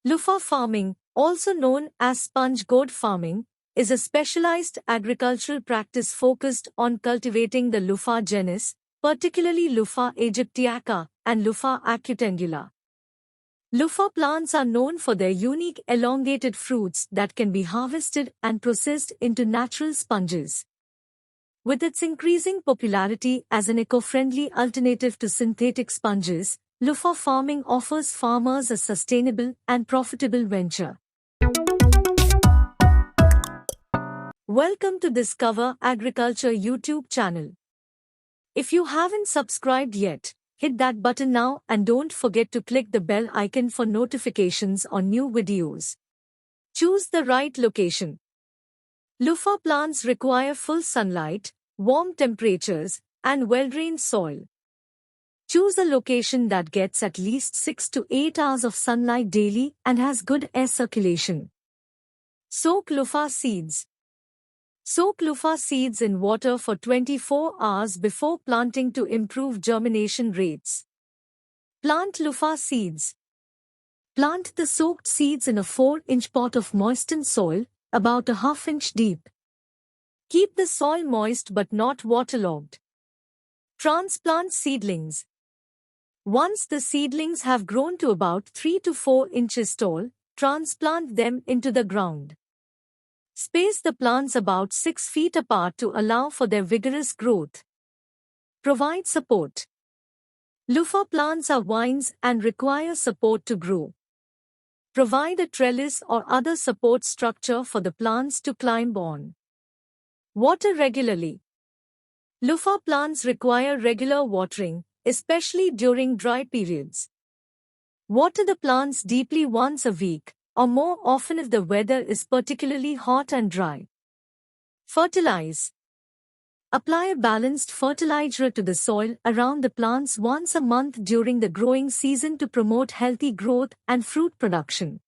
Luffa farming, also known as sponge gourd farming, is a specialized agricultural practice focused on cultivating the Luffa genus, particularly Luffa aegyptiaca and Luffa acutangula. Luffa plants are known for their unique elongated fruits that can be harvested and processed into natural sponges. With its increasing popularity as an eco-friendly alternative to synthetic sponges, Luffa farming offers farmers a sustainable and profitable venture. Welcome to Discover Agriculture YouTube channel. If you haven't subscribed yet, hit that button now and don't forget to click the bell icon for notifications on new videos. Choose the right location. Luffa plants require full sunlight, warm temperatures, and well-drained soil. Choose a location that gets at least 6 to 8 hours of sunlight daily and has good air circulation. Soak Luffa seeds. Soak Luffa seeds in water for 24 hours before planting to improve germination rates. Plant Luffa seeds. Plant the soaked seeds in a 4-inch pot of moistened soil, about a half-inch deep. Keep the soil moist but not waterlogged. Transplant seedlings. Once the seedlings have grown to about 3 to 4 inches tall, transplant them into the ground. Space the plants about 6 feet apart to allow for their vigorous growth. Provide support. Luffa plants are vines and require support to grow. Provide a trellis or other support structure for the plants to climb on. Water regularly. Luffa plants require regular watering, especially during dry periods. Water the plants deeply once a week, or more often if the weather is particularly hot and dry. Fertilize. Apply a balanced fertilizer to the soil around the plants once a month during the growing season to promote healthy growth and fruit production.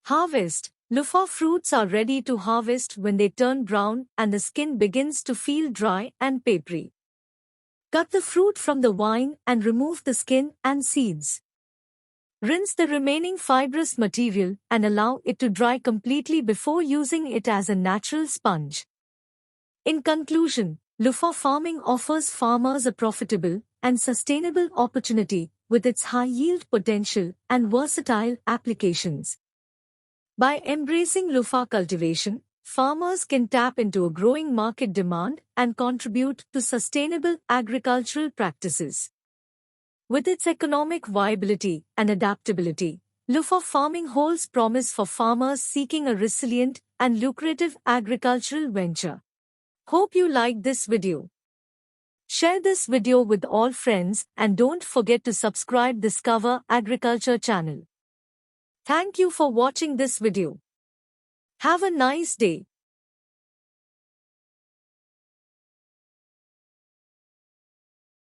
Harvest. Luffa fruits are ready to harvest when they turn brown and the skin begins to feel dry and papery. Cut the fruit from the vine and remove the skin and seeds. Rinse the remaining fibrous material and allow it to dry completely before using it as a natural sponge. In conclusion, Luffa farming offers farmers a profitable and sustainable opportunity with its high yield potential and versatile applications. By embracing Luffa cultivation, farmers can tap into a growing market demand and contribute to sustainable agricultural practices. With its economic viability and adaptability, Luffa farming holds promise for farmers seeking a resilient and lucrative agricultural venture. Hope you liked this video. Share this video with all friends and don't forget to subscribe Discover Agriculture channel. Thank you for watching this video. Have a nice day.